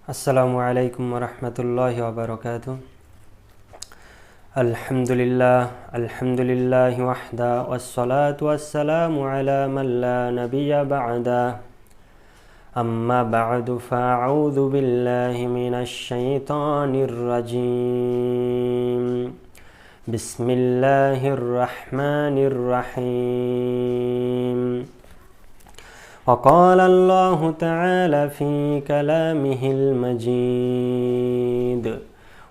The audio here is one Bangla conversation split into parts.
আসসালামু আলাইকুম ওরহমতুল্লাহি ওয়াবারাকাতুহু। আলহামদুলিল্লাহি ওয়াহদা ওয়াসসালাতু ওয়াসসালামু আলা মান লা নাবিয়্যা বা'দা। আম্মা বা'দু ফাআউযু বিল্লাহি মিনাশ শাইতানির রাজীম। বিসমিল্লাহির রাহমানির রাহিম। وقال الله تعالى في كلامه المجيد: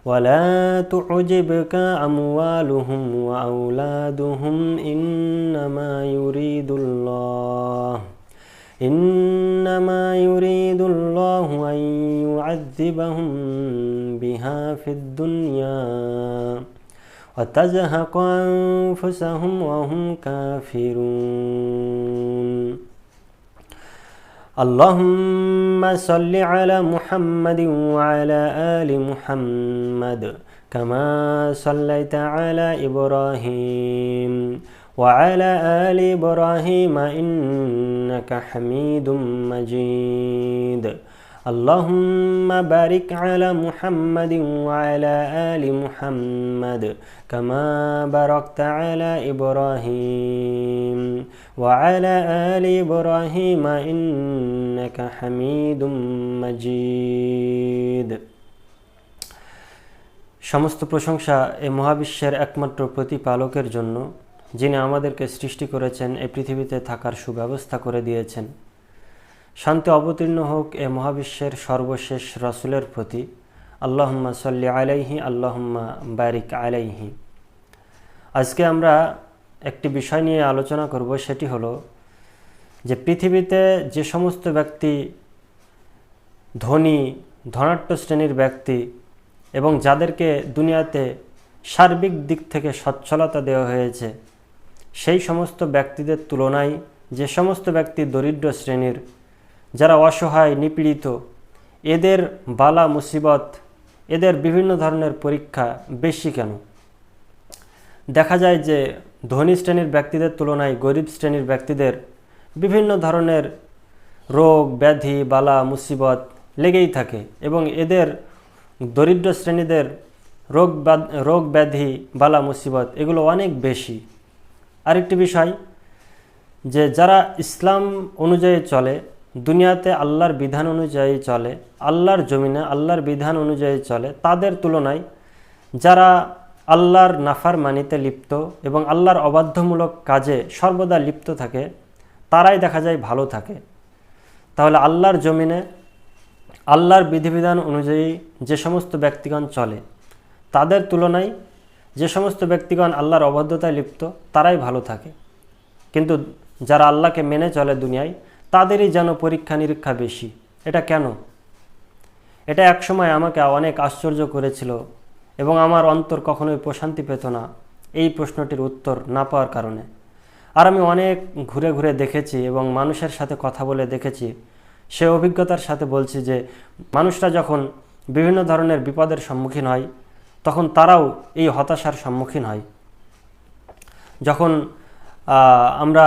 ولا تعجبك أموالهم وأولادهم إنما يريد الله أن يعذبهم بها في الدنيا وتزهق أنفسهم وهم كافرون. اللهم صل على محمد وعلى آل محمد كما صليت على إبراهيم وعلى آل إبراهيم إنك حميد مجيد. اللهم بارك على محمد وعلى آل محمد كما باركت على إبراهيم وعلى آل إبراهيم إنك حميد مجيد. সমস্ত প্রশংসা এই মহাবিশ্বের একমাত্র প্রতিপালকের জন্য, যিনি আমাদেরকে সৃষ্টি করেছেন, এই পৃথিবীতে থাকার সুব্যবস্থা করে দিয়েছেন। শান্তি অবতীর্ণ হোক এ মহাবিশ্বের সর্বশেষ রাসূলের প্রতি। আল্লাহুম্মা সাল্লি আলাইহি আল্লাহুম্মা বারিক আলাইহি। আজকে আমরা একটি বিষয় নিয়ে আলোচনা করব, সেটি হলো যে পৃথিবীতে যে সমস্ত ব্যক্তি ধনাঢ্য শ্রেণীর ব্যক্তি এবং যাদেরকে দুনিয়াতে সার্বিক দিক থেকে সচ্ছলতা দেওয়া হয়েছে, সেই সমস্ত ব্যক্তিদের তুলনায় যে সমস্ত ব্যক্তি দরিদ্র শ্রেণীর, যারা অসহায় নিপীড়িত, এদের বালা মুসিবত, এদের বিভিন্ন ধরনের পরীক্ষা বেশি কেন? দেখা যায় যে ধনী শ্রেণীর ব্যক্তিদের তুলনায় গরিব শ্রেণীর ব্যক্তিদের বিভিন্ন ধরনের রোগ ব্যাধি বালা মুসিবত লেগেই থাকে, এবং এদের দরিদ্র শ্রেণীদের রোগ ব্যাধি বালা মুসিবত এগুলো অনেক বেশি। আরেকটি বিষয়, যে যারা ইসলাম অনুযায়ী চলে, দুনিয়াতে আল্লাহর বিধান অনুযায়ী চলে, আল্লাহর জমিনে আল্লাহর বিধান অনুযায়ী চলে, তাদের তুলনায় যারা আল্লাহর নাফরমানিতে লিপ্ত এবং আল্লাহর অবাধ্যমূলক কাজে সর্বদা লিপ্ত থাকে, তারাই দেখা যায় ভালো থাকে। তাহলে আল্লাহর জমিনে আল্লাহর বিধিবিধান অনুযায়ী যে সমস্ত ব্যক্তিগণ চলে, তাদের তুলনায় যে সমস্ত ব্যক্তিগণ আল্লাহর অবাধ্যতায় লিপ্ত, তারাই ভালো থাকে। কিন্তু যারা আল্লাহকে মেনে চলে দুনিয়ায়, তাদেরই যেন পরীক্ষা নিরীক্ষা বেশি। এটা কেন? এটা একসময় আমাকে অনেক আশ্চর্য করেছিল এবং আমার অন্তর কখনোই প্রশান্তি পেত না এই প্রশ্নটির উত্তর না পাওয়ার কারণে। আর আমি অনেক ঘুরে ঘুরে দেখেছি এবং মানুষের সাথে কথা বলে দেখেছি, সে অভিজ্ঞতার সাথে বলছি যে মানুষরা যখন বিভিন্ন ধরনের বিপদের সম্মুখীন হয়, তখন তারাও এই হতাশার সম্মুখীন হয়। যখন আমরা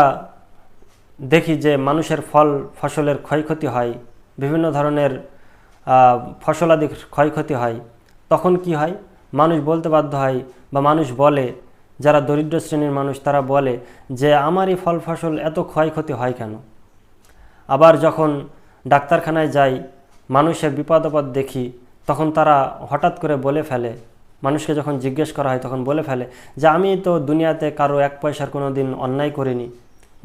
দেখি যে মানুষের ফসলের ক্ষয়ক্ষতি হয়, বিভিন্ন ধরনের ফসলাদি ক্ষয়ক্ষতি হয়, তখন কি হয়? মানুষ বলতে বাধ্য হয় বা মানুষ বলে, যারা দরিদ্র শ্রেণীর মানুষ তারা বলে যে আমারই ফসল এত ক্ষয়ক্ষতি হয় কেন? আবার যখন ডাক্তারখানায় যাই, মানুষের বিপদ আপদ দেখি, তখন তারা হঠাৎ করে বলে ফেলে, মানুষকে যখন জিজ্ঞেস করা হয় তখন বলে ফেলে যে আমি তো দুনিয়াতে কারো এক পয়সার কোনো দিন অন্যায় করিনি,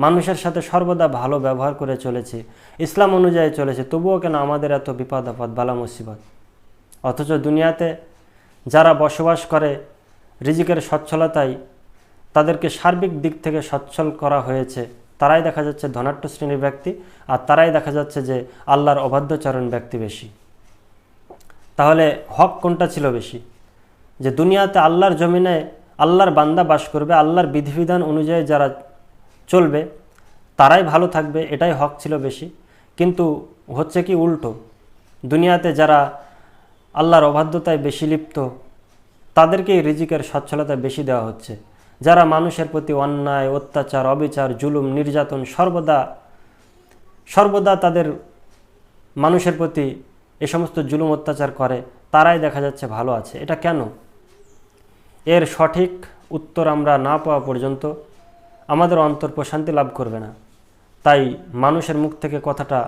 মানুষের সাথে সর্বদা ভালো ব্যবহার করে চলেছি, ইসলাম অনুযায়ী চলেছে, তবুও কেন আমাদের এত বিপদ আপদ বালা মুসিবত? অথচ দুনিয়াতে যারা বসবাস করে রিজিকের সচ্ছলতায়, তাদেরকে সার্বিক দিক থেকে সচ্ছল করা হয়েছে, তারাই দেখা যাচ্ছে ধনাঢ্য শ্রেণীর ব্যক্তি, আর তারাই দেখা যাচ্ছে যে আল্লাহর অবাধ্যচরণ ব্যক্তি বেশি। তাহলে হক কোনটা ছিল বেশি? যে দুনিয়াতে আল্লাহর জমিনে আল্লাহর বান্দা বাস করবে, আল্লাহর বিধিবিধান অনুযায়ী যারা চলবে, তারাই ভালো থাকবে, এটাই হক ছিল বেশি। কিন্তু হচ্ছে কি উল্টো, দুনিয়াতে যারা আল্লাহর অবাধ্যতায় বেশি লিপ্ত, তাদেরকেই রিজিকের সচ্ছলতা বেশি দেওয়া হচ্ছে। যারা মানুষের প্রতি অন্যায় অত্যাচার অবিচার জুলুম নির্যাতন সর্বদা তাদের মানুষের প্রতি এ সমস্ত জুলুম অত্যাচার করে তারাই দেখা যাচ্ছে ভালো আছে। এটা কেন? এর সঠিক উত্তর আমরা না পাওয়া পর্যন্ত আমাদের অন্তর প্রশান্তি লাভ করবে না। তাই মানুষের মুখ থেকে কথাটা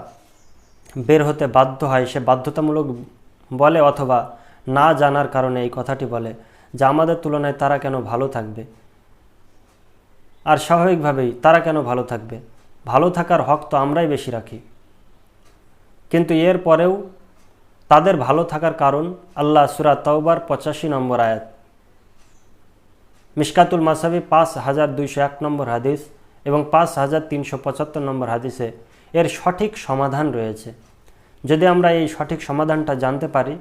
বের হতে বাধ্য হয়, সে বাধ্যতামূলক বলে অথবা না জানার কারণে এই কথাটি বলে যে আমাদের তুলনায় তারা কেন ভালো থাকবে। আর স্বাভাবিকভাবেই তারা কেন ভালো থাকবে? ভালো থাকার হক তো আমরাই বেশি রাখি। কিন্তু এর পরেও তাদের ভালো থাকার কারণ আল্লাহ সূরা তাওবার 85 নম্বর আয়াত, মিশকাতুল মাসাবি 5201 নম্বর হাদিস এবং 5375 নম্বর হাদিসে এর সঠিক সমাধান রয়েছে। যদি আমরা এই সঠিক সমাধানটা জানতে পারি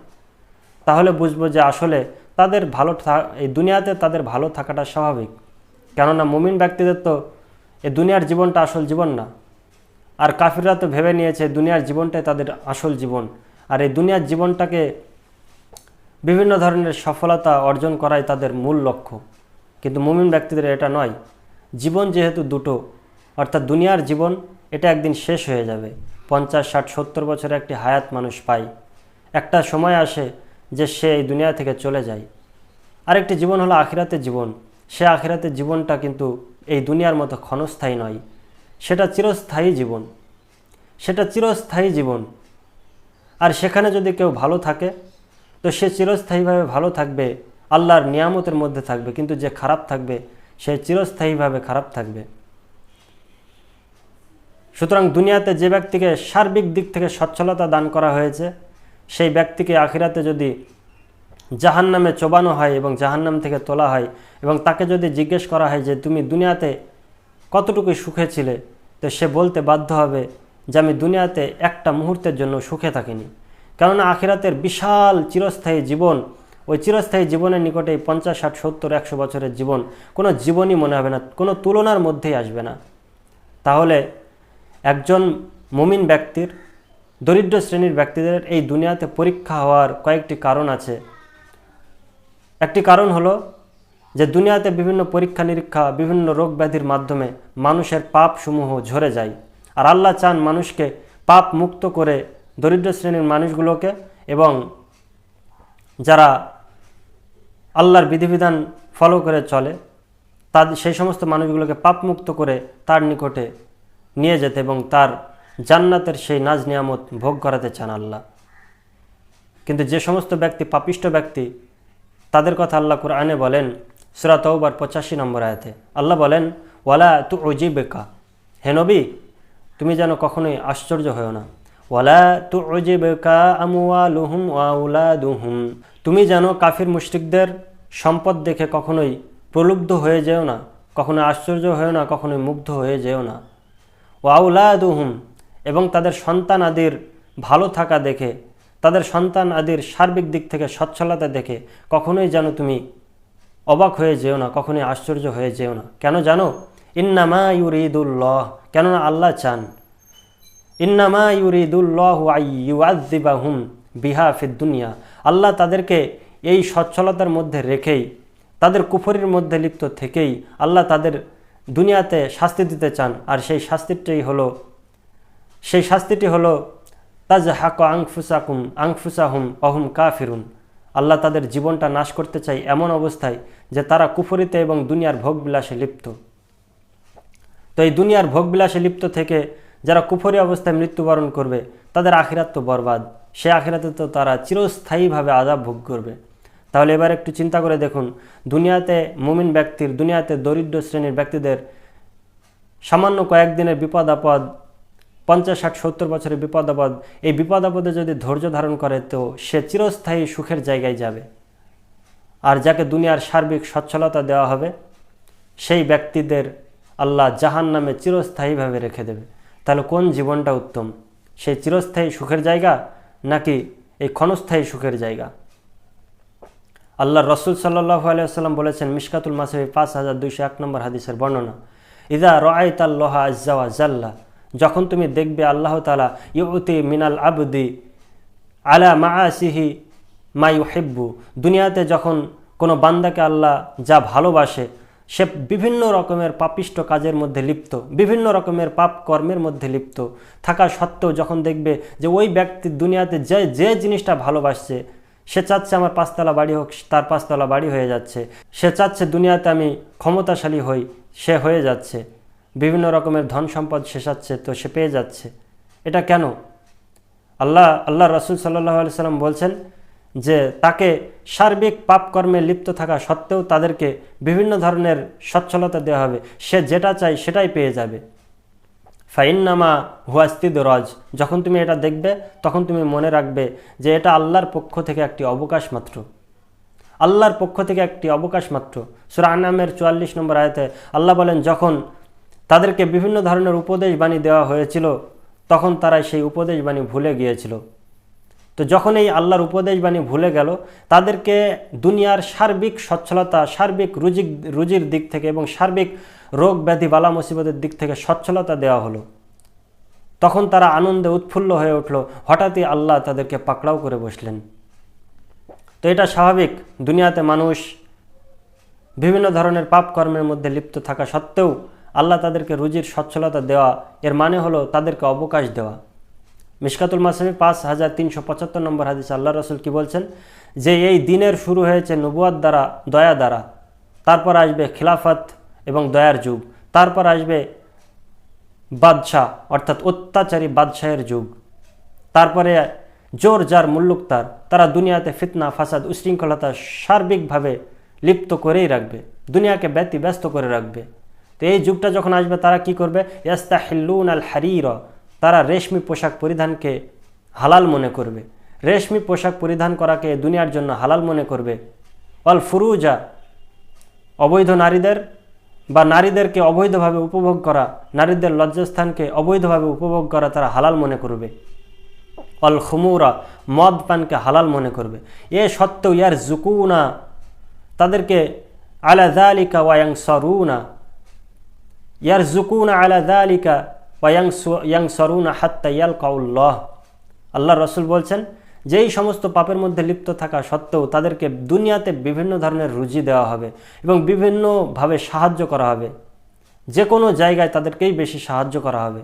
তাহলে বুঝবো যে আসলে তাদের এই দুনিয়াতে তাদের ভালো থাকাটা স্বাভাবিক। কেননা মুমিন ব্যক্তিদের তো এই দুনিয়ার জীবনটা আসল জীবন না। আর কাফিররা তো ভেবে নিয়েছে দুনিয়ার জীবনটাই তাদের আসল জীবন, আর এই দুনিয়ার জীবনটাকে বিভিন্ন ধরনের সফলতা অর্জন করাই তাদের মূল লক্ষ্য। কিন্তু মুমিন ব্যক্তিদের এটা নয়। জীবন যেহেতু দুটো, অর্থাৎ দুনিয়ার জীবন এটা একদিন শেষ হয়ে যাবে। 50, 60, 70 বছরের একটি হায়াত মানুষ পায়। একটা সময় আসে যে সে এই দুনিয়া থেকে চলে যায়। আরেকটি জীবন হলো আখিরাতের জীবন। সে আখিরাতের জীবনটা কিন্তু এই দুনিয়ার মতো ক্ষণস্থায়ী নয়, সেটা চিরস্থায়ী জীবন। আর সেখানে যদি কেউ ভালো থাকে তো সে চিরস্থায়ীভাবে ভালো থাকবে, আল্লাহর নিয়ামতের মধ্যে থাকবে। কিন্তু যে খারাপ থাকবে সে চিরস্থায়ীভাবে খারাপ থাকবে। সুতরাং দুনিয়াতে যে ব্যক্তিকে সার্বিক দিক থেকে সচ্ছলতা দান করা হয়েছে সেই ব্যক্তিকে আখিরাতে যদি জাহান্নামে চোবানো হয় এবং জাহান্নাম থেকে তোলা হয় এবং তাকে যদি জিজ্ঞেস করা হয় যে তুমি দুনিয়াতে কতটুকু সুখে ছিলে, তো সে বলতে বাধ্য হবে যে আমি দুনিয়াতে একটা মুহূর্তের জন্য সুখে থাকিনি। কেননা আখিরাতের বিশাল চিরস্থায়ী জীবন, ওই চিরস্থায়ী জীবনের নিকটে 50, 60, 70, 100 বছরের জীবন কোনো জীবনই মনে হবে না, কোনো তুলনার মধ্যেই আসবে না। তাহলে একজন মুমিন ব্যক্তির, দরিদ্র শ্রেণীর ব্যক্তিদের এই দুনিয়াতে পরীক্ষা হওয়ার কয়েকটি কারণ আছে। একটি কারণ হলো যে দুনিয়াতে বিভিন্ন পরীক্ষা নিরীক্ষা, বিভিন্ন রোগ ব্যাধির মাধ্যমে মানুষের পাপসমূহ ঝরে যায়। আর আল্লাহ চান মানুষকে পাপ মুক্ত করে, দরিদ্র শ্রেণীর মানুষগুলোকে এবং যারা আল্লাহর বিধিবিধান ফলো করে চলে সেই সমস্ত মানুষগুলোকে পাপ মুক্ত করে তার নিকটে নিয়ে যেতে এবং তার জান্নাতের সেই নাজ নিয়ামত ভোগ করাতে চান আল্লাহ। কিন্তু যে সমস্ত ব্যক্তি পাপিষ্ট ব্যক্তি তাদের কথা আল্লাহ কুরআনে বলেন সূরা তাওবার 85 নম্বর আয়াতে। আল্লাহ বলেন ওয়ালা তুউজিবকা, হে নবী তুমি যেন কখনোই আশ্চর্য হও না। ওয়ালা তুউজিবকা আমওয়ালুহুম ওয়া আওলাদুহুম, তুমি যেন কাফির মুশরিকদের সম্পদ দেখে কখনোই প্রলুব্ধ হয়ে যেও না, কখনো আশ্চর্য হয়েও না, কখনোই মুগ্ধ হয়ে যেও না। ওয়া আওলাদুহুম, এবং তাদের সন্তান আদির ভালো থাকা দেখে, তাদের সন্তান আদির সার্বিক দিক থেকে সচ্ছলতা দেখে কখনোই যেন তুমি অবাক হয়ে যেও না, কখনোই আশ্চর্য হয়ে যেও না। কেন জানো? ইন্নামা ইউরিদুল্লাহ, কেননা আল্লাহ চান, ইন্নামা ইউরিদুল্লাহু আইয়ুআযযিবাহুম বিহা ফিদ দুনিয়া, আল্লাহ তাদেরকে এই সচ্ছলতার মধ্যে রেখেই, তাদের কুফরির মধ্যে লিপ্ত থেকেই আল্লাহ তাদের দুনিয়াতে শাস্তি দিতে চান। আর সেই শাস্তিটি হলো তাজহাকু আনফুসাহুম ওয়াহুম কাফিরুন, আল্লাহ তাদের জীবনটা নাশ করতে চায় এমন অবস্থায় যে তারা কুফরিতে এবং দুনিয়ার ভোগবিলাসে লিপ্ত। তো এই দুনিয়ার ভোগবিলাসে লিপ্ত থেকে যারা কুফরি অবস্থায় মৃত্যুবরণ করবে তাদের আখিরাত তো বরবাদ, সে আখিরাতে তো তারা চিরস্থায়ীভাবে আযাব ভোগ করবে। তাহলে এবার একটু চিন্তা করে দেখুন, দুনিয়াতে মুমিন ব্যক্তির, দুনিয়াতে দরিদ্র শ্রেণীর ব্যক্তিদের সামান্য কয়েকদিনের বিপদ আপদ, 50, 60, 70 বছরের বিপদ আপদ, এই বিপদ আপদে যদি ধৈর্য ধারণ করে তো সে চিরস্থায়ী সুখের জায়গায় যাবে। আর যাকে দুনিয়ার সার্বিক সচ্ছলতা দেওয়া হবে সেই ব্যক্তিদের আল্লাহ জাহান্নামে চিরস্থায়ীভাবে রেখে দেবে। তাহলে কোন জীবনটা উত্তম? সেই চিরস্থায়ী সুখের জায়গা নাকি এই ক্ষণস্থায়ী সুখের জায়গা? আল্লাহর রাসূল সাল্লাল্লাহু আলাইহি ওয়াসাল্লাম বলেছেন, মিশকাতুল মাসাবি 5201 নম্বর হাদিসের বর্ণনা, ইযা রাআইতাল্লাহা আযজা ওয়া জাল্লা, যখন তুমি দেখবে আল্লাহ তাআলা ইউতি মিনাল আবদি আলা মাআসিহি মা ইউহিব্বু, দুনিয়াতে যখন কোনো বান্দাকে আল্লাহ যা ভালোবাসে সে বিভিন্ন রকমের পাপিষ্ট কাজের মধ্যে লিপ্ত, বিভিন্ন রকমের পাপ কর্মের মধ্যে লিপ্ত থাকা সত্ত্বেও যখন দেখবে যে ওই ব্যক্তি দুনিয়াতে যে যে জিনিসটা ভালোবাসছে, সে চাচ্ছে আমার 5 তলা বাড়ি হোক, তার 5 তলা বাড়ি হয়ে যাচ্ছে, সে চাচ্ছে দুনিয়াতে আমি ক্ষমতাশালী হই, সে হয়ে যাচ্ছে, বিভিন্ন রকমের ধন সম্পদ সে চাচ্ছে, তো সে পেয়ে যাচ্ছে। এটা কেন? আল্লাহ রাসূল সাল্লাল্লাহু আলাইহি সাল্লাম বলছেন যে তাকে সার্বিক পাপকর্মে লিপ্ত থাকা সত্ত্বেও তাদেরকে বিভিন্ন ধরনের সচ্ছলতা দেওয়া হবে, সে যেটা চাই সেটাই পেয়ে যাবে। ফাইন্নামা হুয়াস্তিদরাজ, যখন তুমি এটা দেখবে তখন তুমি মনে রাখবে যে এটা আল্লাহর পক্ষ থেকে একটি অবকাশ মাত্র, আল্লাহর পক্ষ থেকে একটি অবকাশ মাত্র। সূরা আনআমের 44 নম্বর আয়াতে আল্লাহ বলেন, যখন তাদেরকে বিভিন্ন ধরনের উপদেশ বাণী দেওয়া হয়েছিল তখন তারা সেই উপদেশ বাণী ভুলে গিয়েছিল। তো যখন এই আল্লাহর উপদেশ বাণী ভুলে গেল, তাদেরকে দুনিয়ার সার্বিক সচ্ছলতা, সার্বিক রুজির দিক থেকে এবং সার্বিক রোগ ব্যাধি বালা মুসিবতের দিক থেকে সচ্ছলতা দেওয়া হলো, তখন তারা আনন্দে উৎফুল্ল হয়ে উঠল। হঠাৎই আল্লাহ তাদেরকে পাকড়াও করে বসলেন। তো এটা স্বাভাবিক, দুনিয়াতে মানুষ বিভিন্ন ধরনের পাপ কর্মের মধ্যে লিপ্ত থাকা সত্ত্বেও আল্লাহ তাদেরকে রুজির সচ্ছলতা দেওয়া, এর মানে হলো তাদেরকে অবকাশ দেওয়া। মিশকাতুল মাসাবি 5375 নম্বর হাদিস আল্লাহ রাসূল কি বলছেন, যে এই দিনের শুরু হয়েছে নবুয়াত দ্বারা, দয়া দ্বারা, তারপর আসবে খিলাফত এবং দয়ার যুগ, তারপর আসবে বাদশাহ অর্থাৎ অত্যাচারী বাদশাহের যুগ, তারপরে জোর যার মুল্লুক তারা দুনিয়াতে ফিতনা, ফাসাদ, উশৃঙ্খলতা সার্বিকভাবে লিপ্ত করেই রাখবে, দুনিয়াকে ব্যস্ত করে রাখবে। তো এই যুগটা যখন আসবে তারা কি করবে, ইয়াস্তাহিল্লুন আল হারির, তারা রেশমি পোশাক পরিধানকে হালাল মনে করবে, রেশমি পোশাক পরিধান করাকে দুনিয়ার জন্য হালাল মনে করবে। অল ফুরুজা, অবৈধ নারীদের বা নারীদেরকে অবৈধভাবে উপভোগ করা, নারীদের লজ্জাস্থানকে অবৈধভাবে উপভোগ করা তারা হালাল মনে করবে। অল খুমুরা, মদ পানকে হালাল মনে করবে। এ সত্ত্বেও ইয়ার জুকুনা, তাদেরকে আলা যালিকা ওয়ায়ানসারুনা, ইয়ার জুকুনা আলা যালিকা ওয়ায়ানসারুনা হাত্তা ইয়ালকাউল্লাহ। আল্লাহ রাসূল বলছেন যে এই সমস্ত পাপের মধ্যে লিপ্ত থাকা সত্ত্বেও তাদেরকে দুনিয়াতে বিভিন্ন ধরনের রুজি দেওয়া হবে এবং বিভিন্নভাবে সাহায্য করা হবে, যে কোনো জায়গায় তাদেরকেই বেশি সাহায্য করা হবে,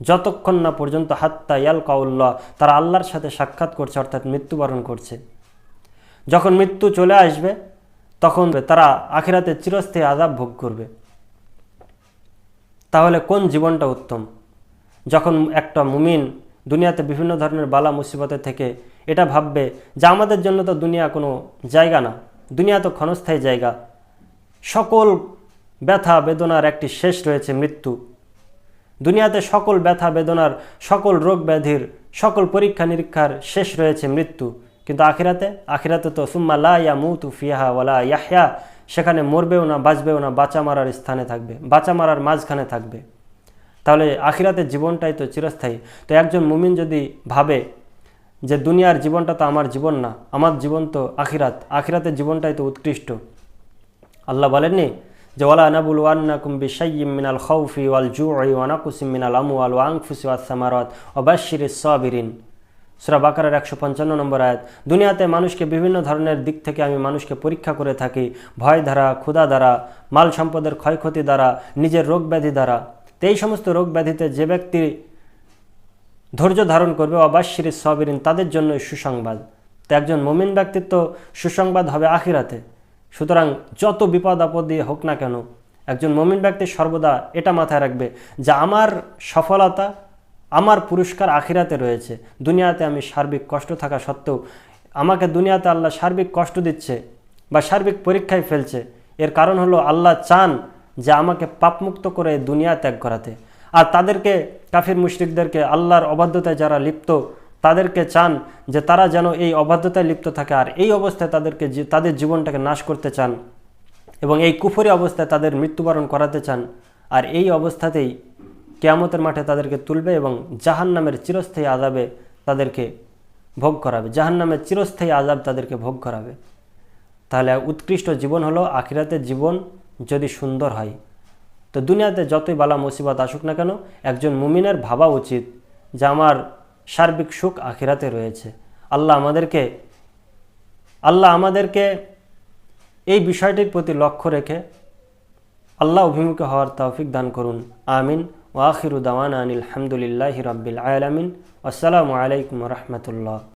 যতক্ষণ না পর্যন্ত হাত্তা ইয়ালকাউল্লাহ, তারা আল্লাহর সাথে সাক্ষাৎ করছে অর্থাৎ মৃত্যুবরণ করছে। যখন মৃত্যু চলে আসবে তখন তারা আখিরাতে চিরস্থায়ী আযাব ভোগ করবে। তাহলে কোন জীবনটা উত্তম? যখন একটা মুমিন দুনিয়াতে বিভিন্ন ধরনের বালা মুসিবতের থেকে এটা ভাববে যে আমাদের জন্য তো দুনিয়া কোনো জায়গা না, দুনিয়া তো ক্ষণস্থায়ী জায়গা, সকল ব্যথা বেদনার একটি শেষ রয়েছে, মৃত্যু। দুনিয়াতে সকল ব্যথা বেদনার, সকল রোগ ব্যাধির, সকল পরীক্ষা নিরীক্ষার শেষ রয়েছে মৃত্যু। কিন্তু আখিরাতে তো সুম্মা লা ইয়ামুতু ফিহা ওয়ালা ইয়াহইয়া, সেখানে মরবেও না, বাঁচবেও না, বাঁচা মারার স্থানে থাকবে, বাঁচা মারার মাঝখানে থাকবে। তাহলে আখিরাতের জীবনটাই তো চিরস্থায়ী। তো একজন মুমিন যদি ভাবে যে দুনিয়ার জীবনটা তো আমার জীবন না, আমার জীবন তো আখিরাতের জীবনটাই তো উৎকৃষ্ট। আল্লাহ বলেননি যে ওয়ালা নাবুলুওয়ান্নাকুম বিশাইয়্যিম মিনাল খাউফি ওয়াল জু'i ওয়া নাকসিম মিনাল আমওয়াল ওয়া আনফুসি ওয়াস সামারাত ওয়া বাশশিরিস সাবিরিন, সূরা বাকারার 155 নম্বর আয়াত। দুনিয়াতে মানুষকে বিভিন্ন ধরনের দিক থেকে আমি মানুষকে পরীক্ষা করে থাকি, ভয় দ্বারা, ক্ষুধা দ্বারা, মাল সম্পদের ক্ষয়ক্ষতি দ্বারা, নিজের রোগ ব্যাধি দ্বারা। তো এই সমস্ত রোগ ব্যাধিতে যে ব্যক্তি ধৈর্য ধারণ করবে, অবাশশিরিস সাবিরিন, তাদের জন্য সুসংবাদ। তো একজন মুমিন ব্যক্তির তো সুসংবাদ হবে আখিরাতে। সুতরাং যত বিপদ আপদ হোক না কেন, একজন মুমিন ব্যক্তি সর্বদা এটা মাথায় রাখবে যে আমার সফলতা, আমার পুরস্কার আখিরাতে রয়েছে। দুনিয়াতে আমি সার্বিক কষ্ট থাকা সত্ত্বেও আমাকে দুনিয়াতে আল্লাহ সার্বিক কষ্ট দিচ্ছে বা সার্বিক পরীক্ষায় ফেলছে, এর কারণ হলো আল্লাহ চান যে আমাকে পাপমুক্ত করে দুনিয়া ত্যাগ করাতে। আর তাদেরকে, কাফির মুশরিকদেরকে, আল্লাহর অবাধ্যতায় যারা লিপ্ত, তাদেরকে চান যে তারা যেন এই অবাধ্যতায় লিপ্ত থাকে, আর এই অবস্থায় তাদের জীবনটাকে নাশ করতে চান এবং এই কুফরি অবস্থায় তাদের মৃত্যুবরণ করাতে চান। আর এই অবস্থাতেই কিয়ামতের মাঠে তাদেরকে তুলবে এবং জাহান্নামের চিরস্থায়ী আযাবে তাদেরকে ভোগ করাবে, জাহান্নামের চিরস্থায়ী আযাব তাদেরকে ভোগ করাবে। তাহলে উৎকৃষ্ট জীবন হলো আখিরাতের জীবন যদি সুন্দর হয়। তো দুনিয়াতে যতই বালা মুসিবত আসুক না কেন, একজন মুমিনের ভাবা উচিত যে আমার সার্বিক সুখ আখিরাতে রয়েছে। আল্লাহ আমাদেরকে এই বিষয়টির প্রতি লক্ষ্য রেখে আল্লাহ অভিমুখে হওয়ার তৌফিক দান করুন। আমিন। ওয়া আখিরু দাওয়ানা আনিল হামদুলিল্লাহি রাব্বিল আলামিন। আসসালামু আলাইকুম ওয়া রাহমাতুল্লাহ।